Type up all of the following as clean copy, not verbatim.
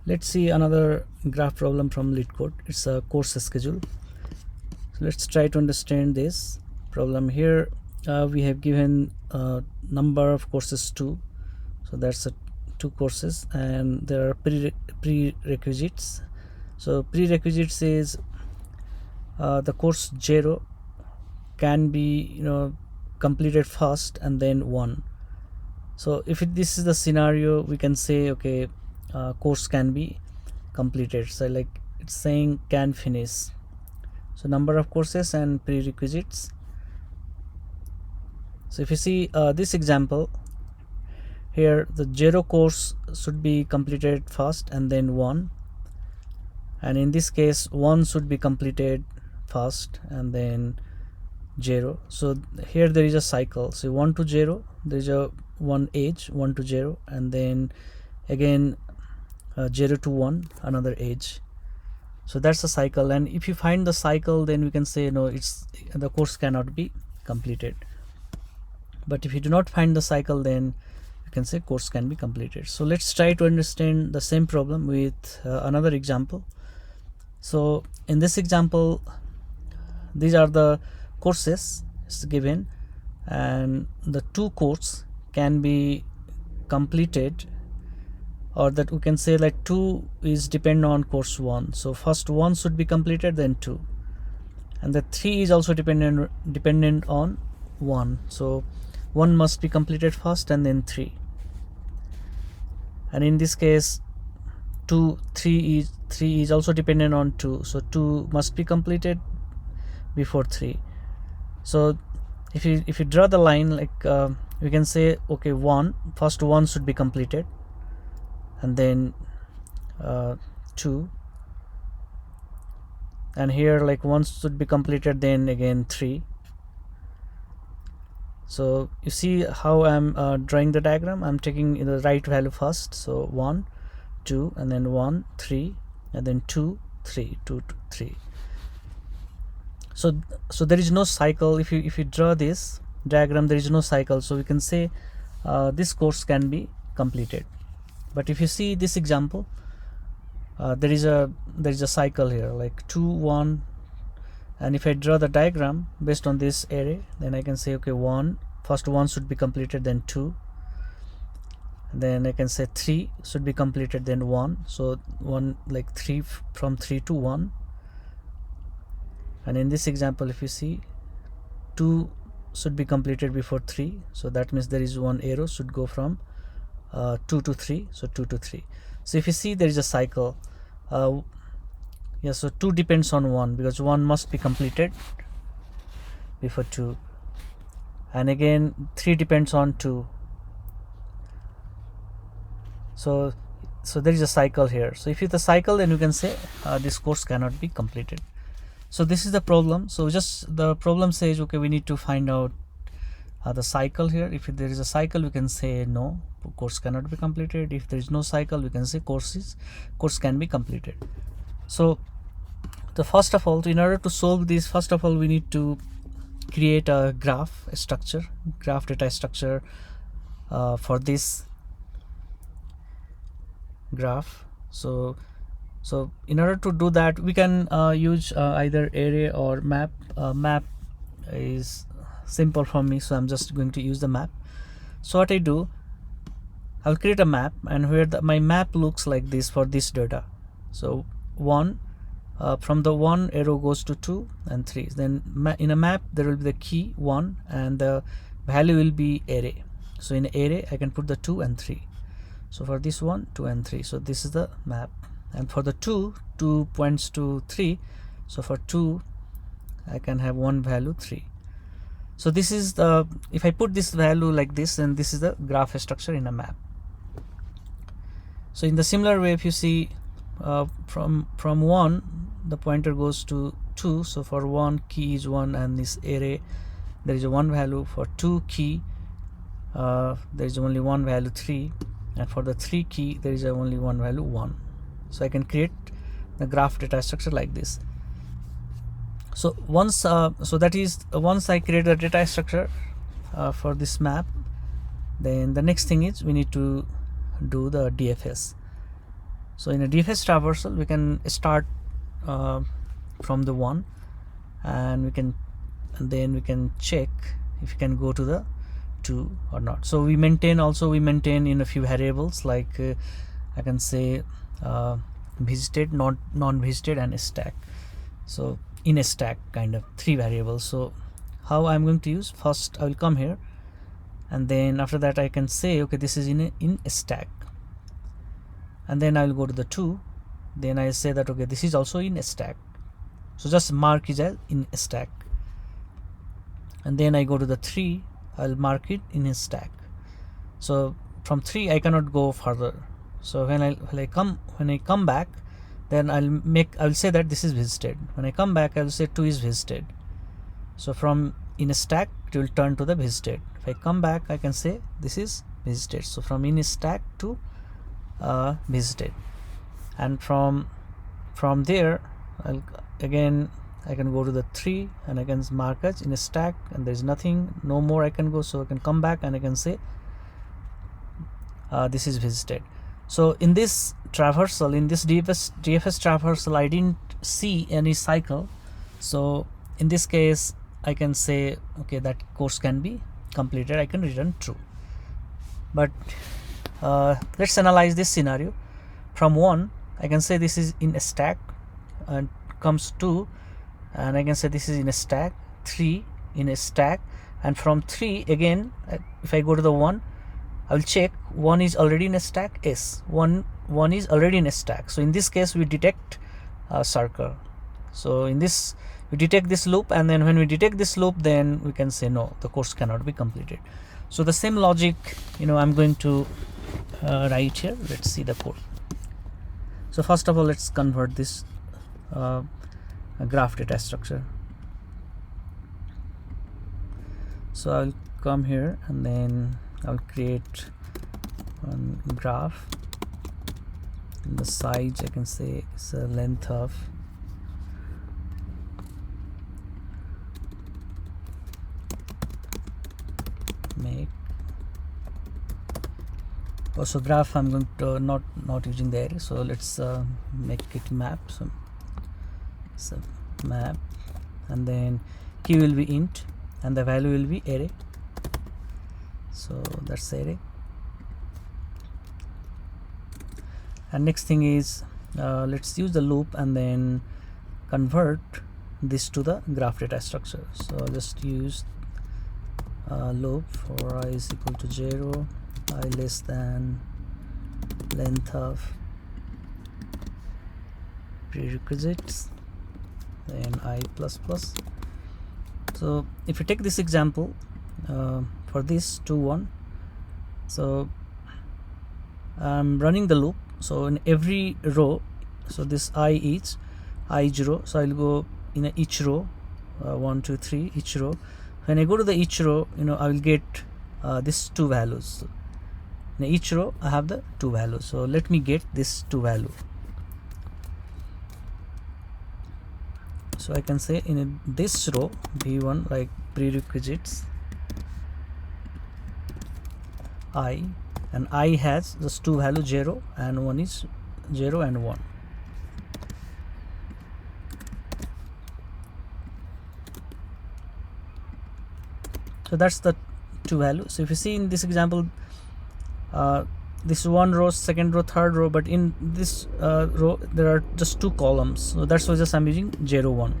Let's see another graph problem from LeetCode. It's a course schedule. So let's try to understand this problem. Here we have given a number of courses 2, so that's 2 courses, and there are prerequisites. So prerequisites is the course 0 can be completed first and then 1. So if this is the scenario, we can say okay, course can be completed. So like it's saying can finish. So number of courses and prerequisites. So if you see this example here, the 0 course should be completed first and then 1, and in this case 1 should be completed first and then 0. So here there is a cycle. So 1 to 0, there is a one edge, 1 to 0, and then again 0 to 1, another edge. So that's a cycle, and if you find the cycle, then we can say no, it's the course cannot be completed. But if you do not find the cycle, then you can say course can be completed. So let's try to understand the same problem with another example. So in this example, these are the courses is given, and the 2 courses can be completed, or that we can say like 2 is dependent on course 1. So first 1 should be completed, then 2, and the 3 is also dependent on 1. So 1 must be completed first and then 3, and in this case 3 is also dependent on 2. So 2 must be completed before 3. So if you draw the line, like we can say okay, first 1 should be completed, and then 2, and here like 1 should be completed, then again 3. So you see how I'm drawing the diagram. I'm taking the right value first, so 1 2, and then 1 3, and then 2 3, 2 3. So there is no cycle. If you draw this diagram, there is no cycle, so we can say this course can be completed. But if you see this example, there is a cycle here, like 2 1, and if I draw the diagram based on this array, then I can say okay, first 1 should be completed, then 2, and then I can say 3 should be completed, then 1. So 1, like 3, from 3 to 1. And in this example, if you see 2 should be completed before 3, so that means there is one arrow should go from 2 to 3, so 2 to 3. So if you see, there is a cycle. Yeah, so 2 depends on 1, because 1 must be completed before 2, and again 3 depends on 2. So there is a cycle here. So if it's a cycle, then you can say this course cannot be completed. So this is the problem. So just the problem says okay, we need to find out the cycle here. If there is a cycle, we can say no, course cannot be completed. If there is no cycle, we can say course can be completed. So first of all, in order to solve this, first of all we need to create a graph data structure for this graph. So in order to do that, we can use either array or map. Map is simple for me, so I'm just going to use the map. So what I do, I'll create a map, and where my map looks like this for this data. So 1, from the 1 arrow goes to 2 and 3. Then in a map there will be the key 1, and the value will be array. So in array I can put the 2 and 3. So for this 1, 2 and 3, so this is the map. And for the 2 points to 3, so for 2 I can have one value 3. So this is the, if I put this value like this, then this is the graph structure in a map. So in the similar way, if you see from 1 the pointer goes to 2, so for 1 key is 1, and this array there is a 1 value. For 2 key there is only 1 value 3, and for the 3 key there is only 1 value 1. So I can create the graph data structure like this. So once once I create the data structure for this map, then the next thing is we need to do the DFS. So in a Dfs traversal we can start from the 1, and then we can check if we can go to the 2 or not. So we maintain in a few variables, like I can say visited, non-visited, and stack. So in a stack, kind of 3 variables. So how I'm going to use, first I will come here, and then after that I can say, okay, this is in a stack, and then I will go to the 2, then I say that, okay, this is also in a stack. So just mark it as in a stack, and then I go to the 3, I'll mark it in a stack. So from 3 I cannot go further. So when I come back, then I'll say that this is visited. When I come back, I'll say 2 is visited. So from in a stack it will turn to the visited. If I come back, I can say this is visited. So from in a stack to visited, and from there I can go to the 3 and I can mark as in a stack, and there's nothing, no more I can go. So I can come back and I can say this is visited. So in this traversal, in this Dfs traversal, I didn't see any cycle. So in this case I can say, okay, that course can be completed, I can return true. But let's analyze this scenario. From 1 I can say this is in a stack, and comes 2, and I can say this is in a stack, 3 in a stack, and from 3 again, if I go to the 1, I will check 1 is already in a stack. Yes, 1 is already in a stack. So in this case we detect a circle. So in this we detect this loop, and then when we detect this loop, then we can say no, the course cannot be completed. So the same logic, I'm going to write here. Let's see the code. So first of all, let's convert this graph data structure. So I'll come here, and then I'll create one graph. In the size, I can say it's a length of make. Also graph, I'm going to not using the array, so let's make it map. So map, and then key will be int, and the value will be array. So that's array. And next thing is let's use the loop and then convert this to the graph data structure. So I'll just use loop for I is equal to 0, I less than length of prerequisites, then I plus plus. So if you take this example for this 2 1, so I'm running the loop. So in every row, so this I is I0, so I'll go in each row 1 2 3 each row. When I go to the each row, I will get this 2 values. In each row I have the 2 values, so let me get this 2 value. So I can say in this row v1, like prerequisites I, and I has just 2 values, 0 and 1 is 0 and 1. So that's the 2 values. So if you see in this example, this is 1 row, 2nd row, 3rd row, but in this row there are just 2 columns. So that's why just I'm using 0 1.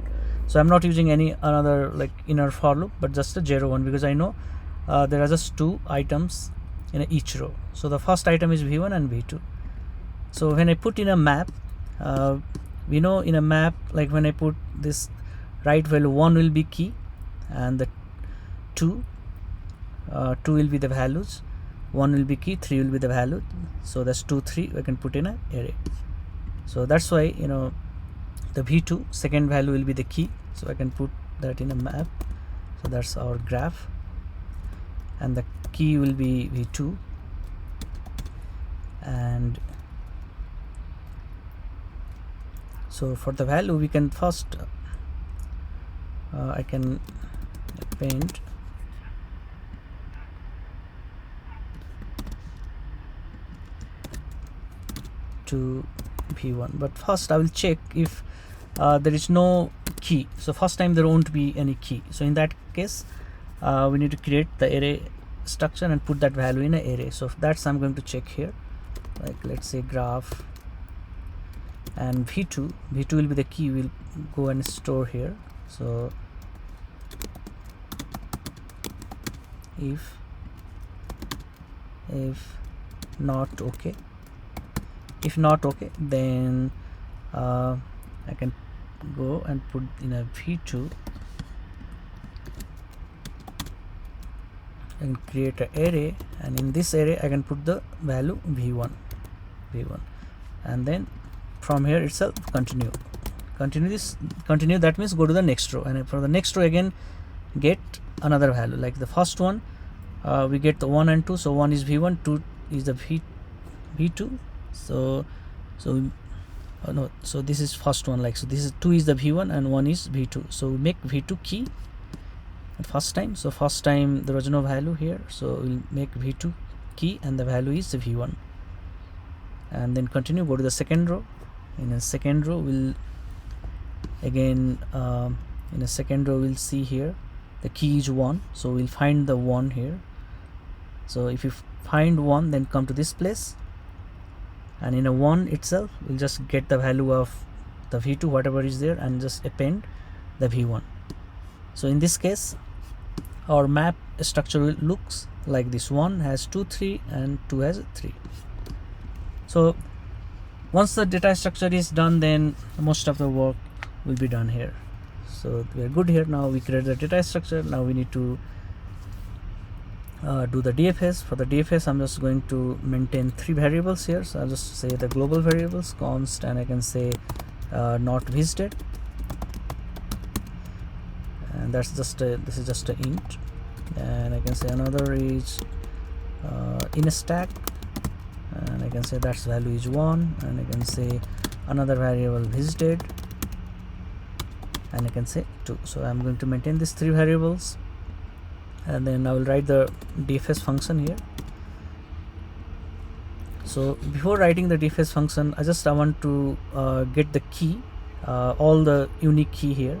So I'm not using any another like inner for loop, but just a 0 1, because I know there are just 2 items in each row. So the first item is v1 and v2. So when I put in a map, we know in a map, like when I put this right value, 1 will be key, and the 2 will be the values, 1 will be key, 3 will be the value. So that's 2 3 I can put in an array. So that's why the v2 second value will be the key, so I can put that in a map. So that's our graph, and the key will be v2, and so for the value we can first I can paint to v1. But first I will check if there is no key. So first time there won't be any key, so in that case we need to create the array structure and put that value in an array. So that's I'm going to check here, like let's say graph and v2 will be the key. We'll go and store here. So if not okay, then I can go and put in a v2 and create an array, and in this array I can put the value v1, and then from here itself continue, that means go to the next row, and for the next row again get another value. Like the first one we get the 1 and 2, so 1 is v1, 2 is the v2. So no, so this is first one, like, so this is 2 is the v1 and 1 is v2, so we make v2 key at first time. So first time there was no value here, so we'll make v2 key and the value is the v1, and then continue, go to the second row. In a second row we'll again in a second row we'll see here the key is 1, so we'll find the 1 here. So if you find 1, then come to this place, and in a 1 itself we'll just get the value of the v2 whatever is there and just append the v1. So in this case our map structure looks like this: 1 has 2 3 and 2 has 3. So once the data structure is done, then most of the work will be done here. So we are good here. Now we create the data structure. Now we need to do the DFS. For the DFS I'm just going to maintain 3 variables here. So I'll just say the global variables const, and I can say not visited, and that's just this is just a int, and I can say another is in a stack, and I can say that's value is 1, and I can say another variable visited, and I can say 2. So I'm going to maintain these 3 variables, and then I will write the dfs function here. So before writing the dfs function, I want to get the key, all the unique key here.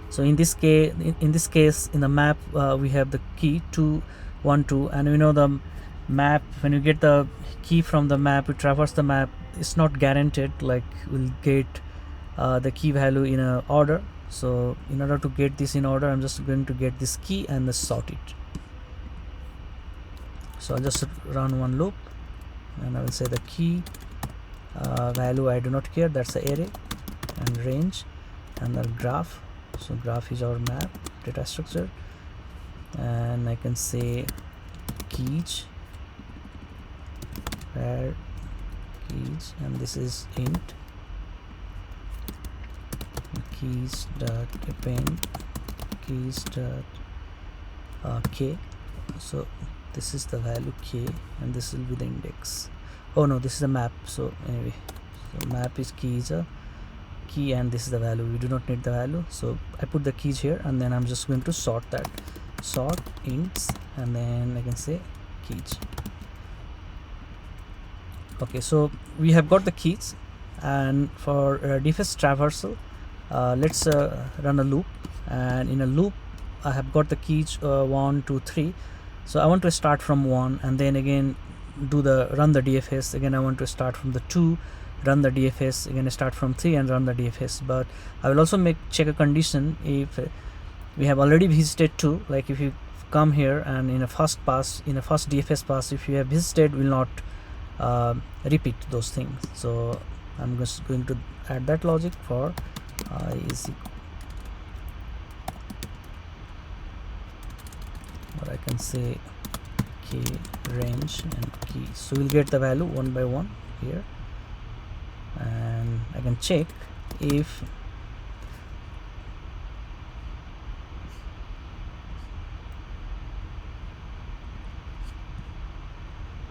So in this case in the map we have the key 2 1 2, and we know the map, when you get the key from the map, you traverse the map, it's not guaranteed like we'll get the key value in a order. So in order to get this in order, I'm just going to get this key and sort it. So I'll just run one loop, and I will say the key value I do not care, that's the array, and range, and the graph. So graph is our map data structure, and I can say keys, where keys, and this is int keys dot append keys dot k. So this is the value k, and this will be the index. Oh no, this is a map. So anyway, so map is key is a key, and this is the value. We do not need the value, so I put the keys here, and then I'm just going to sort that, sort ints, and then I can say keys. Okay, so we have got the keys, and for dfs traversal, let's run a loop, and in a loop I have got the keys 1 2 3. So I want to start from 1, and then again run the dfs. Again I want to start from the 2, run the dfs, again start from 3 and run the dfs. But I will also check a condition if we have already visited 2, like if you come here and in a first dfs pass, if you have visited, will not repeat those things. So I'm just going to add that logic for I is equal, or I can say k range and key. So we'll get the value one by one here, and I can check if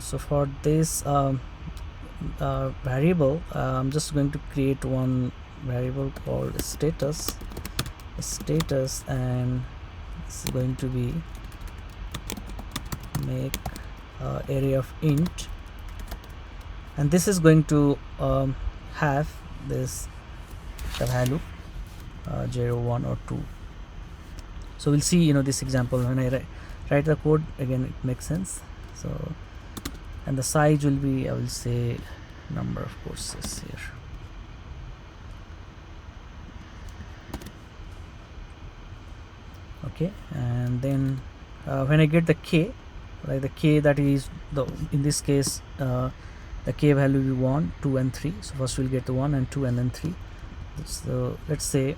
so for this variable, I'm just going to create one variable called status, and it's going to be make array of int, and this is going to have this the value 0, 1 or 2. So we'll see this example when I write the code. Again, it makes sense. So, and the size will be, I will say, number of courses here. Okay, and then when I get the k, like the k, that is in this case the k value we want 2 and 3. So first we'll get the 1 and 2 and then 3. So let's say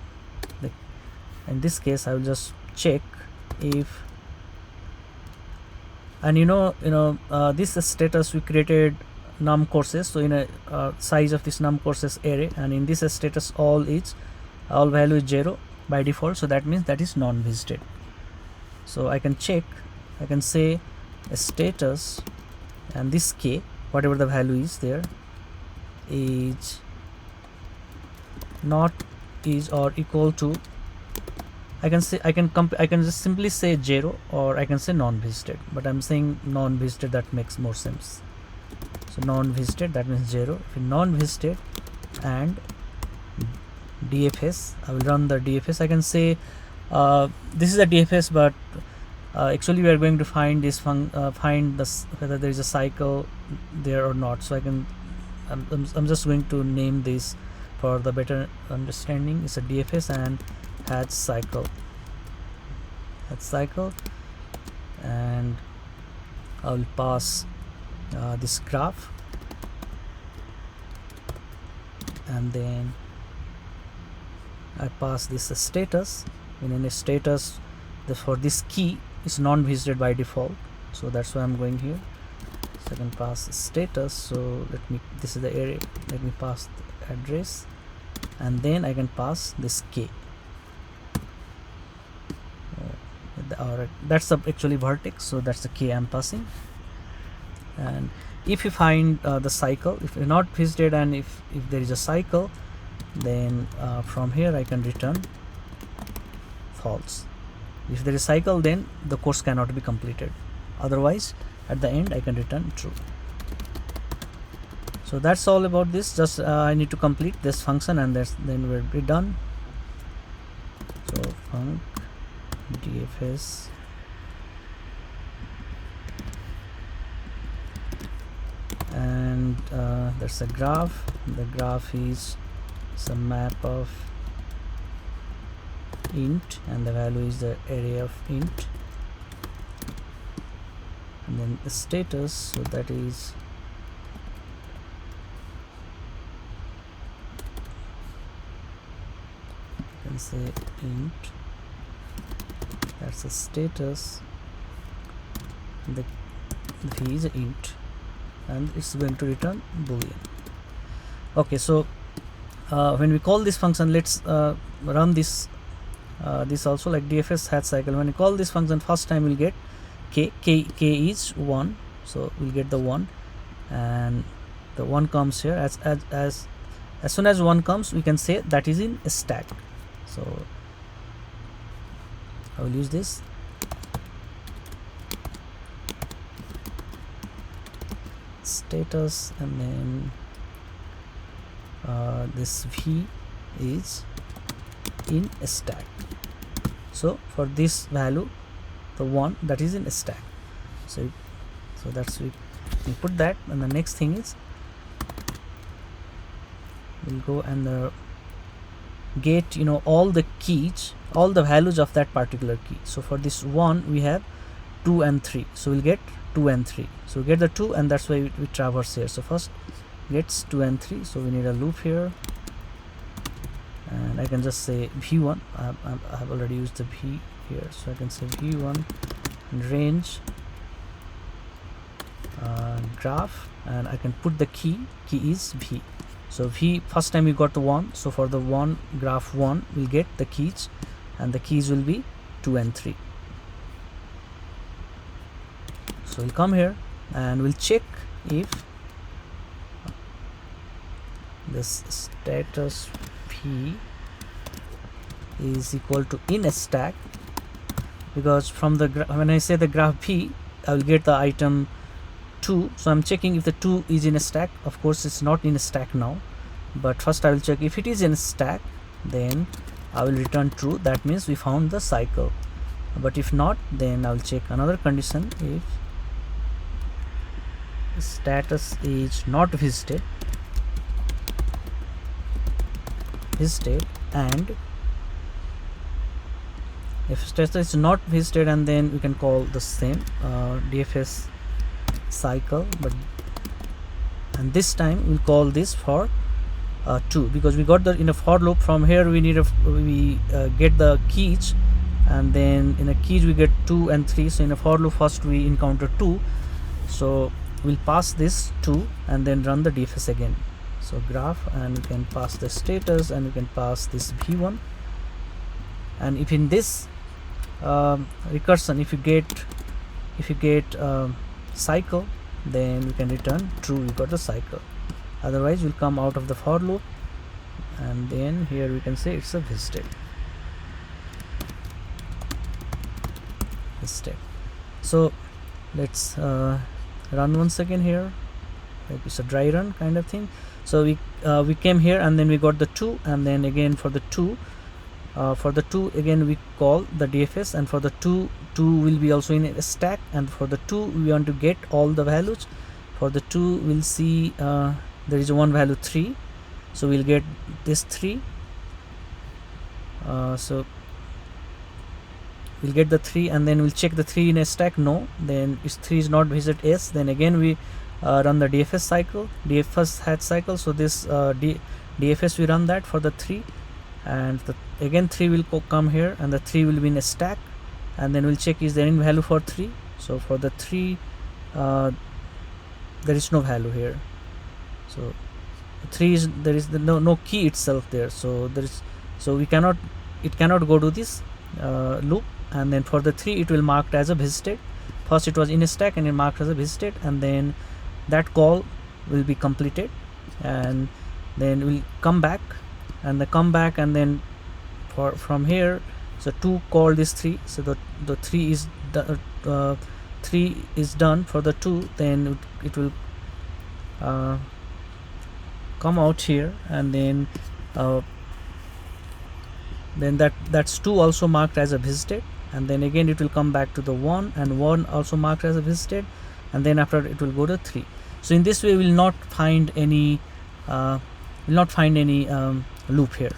in this case I will just check if, and this status we created num courses. So in a size of this num courses array, and in this status all value is 0 by default, so that means that is non-visited. So I can check, I can say a status, and this k, whatever the value is there, is not is or equal to, I can say, I can just simply say 0, or I can say non-visited, but I'm saying non-visited, that makes more sense. So non-visited, that means 0. If non-visited and dfs, I will run the dfs. I can say this is a dfs, but actually we are going to find this find this whether there is a cycle there or not. So I'm just going to name this for the better understanding. It's a dfs and hatch cycle, and I will pass this graph, and then I pass this status. In a status, for this key is non-visited by default, so that's why I'm going here. So I can pass status. So this is the array, let me pass the address, and then I can pass this k. That's actually vertex, so that's the k I'm passing. And if you find the cycle, if you're not visited, and if there is a cycle, then from here I can return false. If there is cycle, then the course cannot be completed. Otherwise, at the end I can return true. So that's all about this. Just I need to complete this function, and then we'll be done. So func dfs and there's a graph. The graph is some map of int, and the value is the array of int, and then the status, so that is you can say int, that's a status, the v is int, and it's going to return boolean. Okay, so when we call this function, let's run this also, like dfs hatch cycle. When you call this function, first time we'll get k is 1, so we'll get the 1, and the 1 comes here. As soon as 1 comes, we can say that is in a stack. So I will use this status, and then this v is in a stack. So for this value, the 1, that is in a stack. So that's we put that, and the next thing is we'll go and get all the keys, all the values of that particular key. So for this 1 we have 2 and 3, so we'll get 2 and 3. So we get the 2, and that's why we traverse here. So first gets 2 and 3, so we need a loop here, and I can just say v1. I have already used the v here, so I can say v1 and range graph, and I can put the key is v. So v, first time we got the 1, so for the 1 graph 1 we'll get the keys, and the keys will be 2 and 3. So we'll come here and we'll check if this status v is equal to in a stack, because from the when I say the graph v, I will get the item 2, so I'm checking if the 2 is in a stack. Of course it's not in a stack now, but first I will check if it is in a stack, then I will return true. That means we found the cycle. But if not, then I will check another condition. If status is not visited, and if status is not visited, and then we can call the same dfs cycle, and this time we'll call this for 2, because we got the in a for loop. From here we need we get the keys, and then in a keys we get 2 and 3. So in a for loop first we encounter 2, so we'll pass this 2 and then run the dfs again. So graph, and we can pass the status, and we can pass this v1, and if in this recursion if you get cycle, then we can return true, we got the cycle. Otherwise we'll come out of the for loop, and then here we can say it's a visited. So let's run once again here, like it's a dry run kind of thing. So we came here, and then we got the 2, and then again for the 2 again we call the dfs, and for the 2 will be also in a stack, and for the 2 we want to get all the values. For the 2 we'll see there is one value 3, so we'll get this 3. So we'll get the 3, and then we'll check the 3 in a stack. No, then if 3 is not visit s, then again we run the dfs cycle, dfs hatch cycle. So this dfs we run that for the 3, and again 3 will come here, and the 3 will be in a stack, and then we'll check is there any value for 3. So for the 3 there is no value here. So 3 is there is no key itself there, so it cannot go to this loop. And then for the 3 it will marked as a visited. First it was in a stack and it marked as a visited, and then that call will be completed, and then we'll come back, and then from here, so 2 call this 3, so the 3 is the 3 is done for the 2, then it will come out here, and then that's 2 also marked as a visited, and then again it will come back to the 1, and 1 also marked as a visited, and then after it will go to 3. So in this way we will not find any loop here.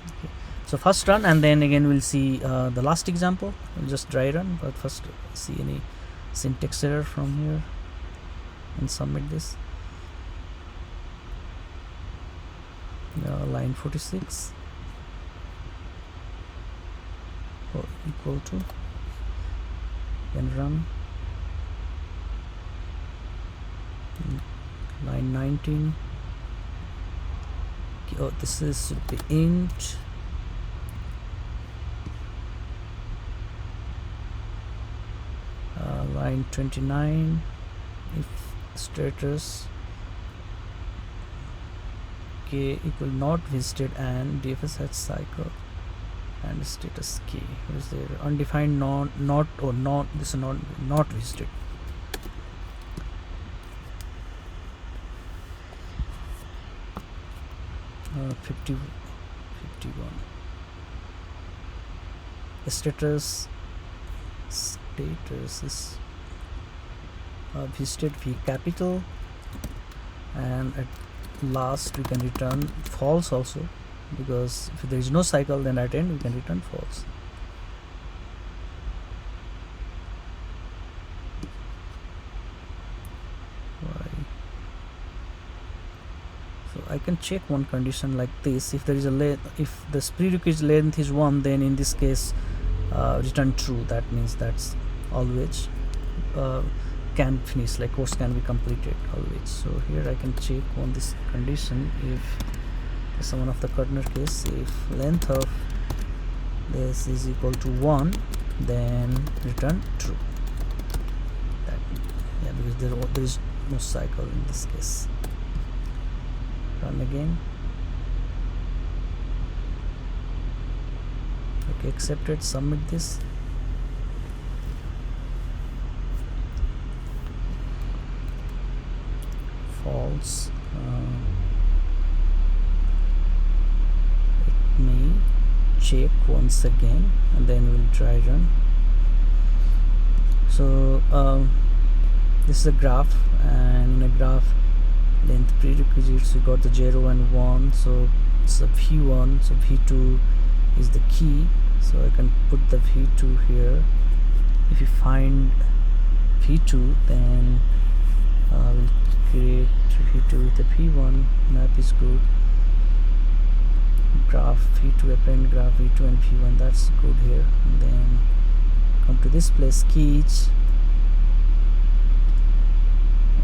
Okay. So first run, and then again we'll see the last example. We'll just dry run, but first see any syntax error from here and submit this. Line 46 or equal to, and run. Line 19. Okay, oh, this is should be int. Line 29, if status k equal not visited and dfs hatch cycle, and status k is there undefined not this is not visited. Uh, 51 status is visited v capital, and at last we can return false also, because if there is no cycle, then at end we can return false. Why? So I can check one condition like this. If there is if the prerequisite length is 1, then in this case return true. That means that's always can finish, like course can be completed always. So here I can check on this condition, if some of the corner case, if length of this is equal to 1, then return true. That, yeah, because there is no cycle in this case. Run again. Okay, accepted. Submit this. false. Let me check once again and then we'll try run. So this is a graph, and in a graph length prerequisites we got the 0 and 1, so it's a v1, so v2 is the key, so I can put the v2 here. If you find v2, then we'll create v2 with a v1, map is good, graph v2, append graph v2 and v1, that's good here. And then come to this place, keys,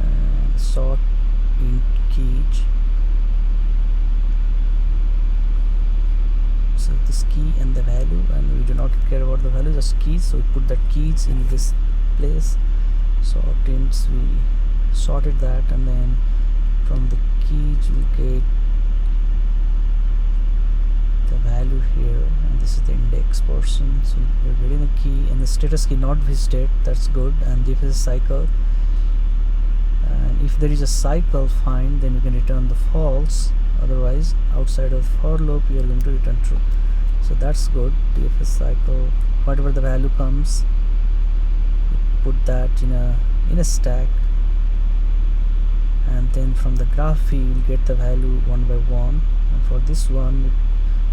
and sort in keys. So this key and the value, and we do not care about the value, just keys, so we put that keys in this place. Sortings, we sorted that, and then from the keys we'll get the value here, and this is the index portion. So we're getting the key and the status key not visited, that's good, and if it's a cycle, and if there is a cycle, fine, then we can return the false, otherwise outside of for loop we are going to return true. So that's good. Dfs cycle, whatever the value comes, we put that in a stack, and then from the graph we will get the value one by one. And for this one,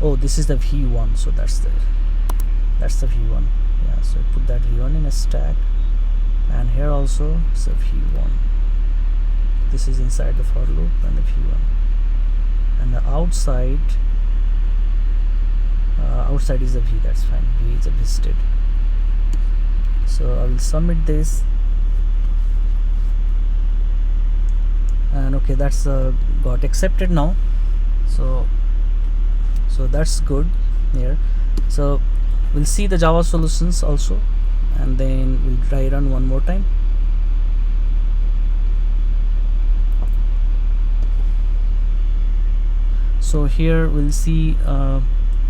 oh, this is the v1, so that's the v1. Yeah, so put that v1 in a stack, and here also it's a v1. This is inside the for loop and the v1, and the outside is a v, that's fine, v is a visited. So I will submit this, and okay, that's got accepted now. So that's good here. So we'll see the Java solutions also, and then we'll try run one more time. So here we'll see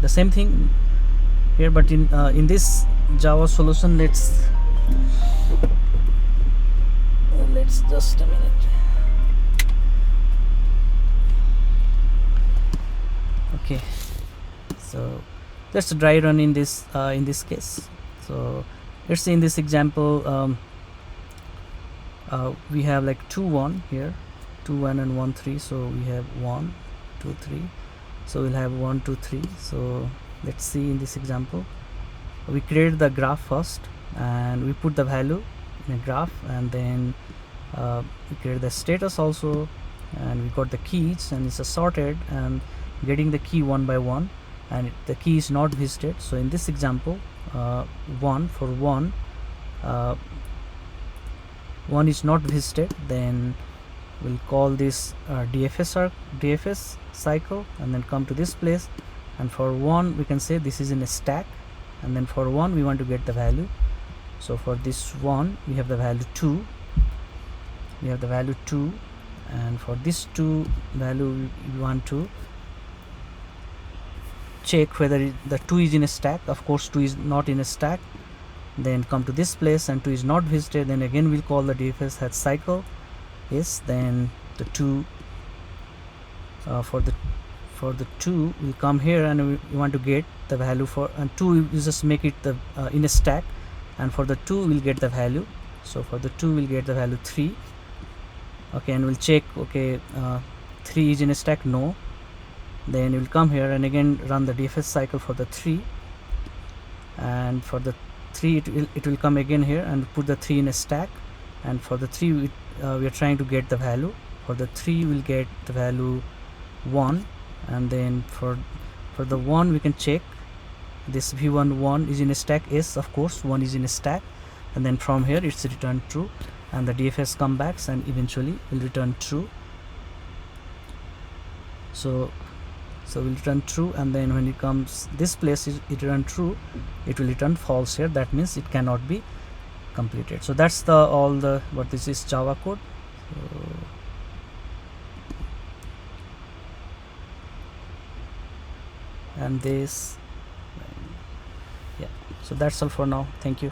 the same thing here, but in this Java solution, let's just a minute. Okay, so let's dry run in this case. So let's say in this example we have like 2 1 here, 2 1 and 1 3, so we have 1 2 3, so we'll have 1 2 3. So let's see in this example, we create the graph first and we put the value in a graph, and then we create the status also, and we got the keys, and it's sorted and getting the key one by one, and the key is not visited. So in this example, 1 for 1 is not visited, then we'll call this Dfs cycle, and then come to this place, and for 1 we can say this is in a stack, and then for 1 we want to get the value. So for this 1 we have the value 2, and for this 2 value we want to check whether the 2 is in a stack. Of course 2 is not in a stack, then come to this place and 2 is not visited, then again we'll call the Dfs has cycle. Yes, then the 2 for the 2 will come here, and we want to get the value for, and 2 you just make it the in a stack, and for the 2 we'll get the value. So for the 2 we'll get the value 3. Okay, and we'll check, okay, 3 is in a stack, no. Then you will come here and again run the Dfs cycle for the 3, and for the 3 it will come again here and put the 3 in a stack, and for the 3 we are trying to get the value. For the 3 we'll get the value 1, and then for the 1 we can check this v1 1 is in a stack. Yes, of course 1 is in a stack, and then from here it's returned true, and the Dfs come back and eventually will return true. So we'll return true, and then when it comes this place it return true, it will return false here. That means it cannot be completed. So that's what this is Java code. And this, yeah, so that's all for now. Thank you.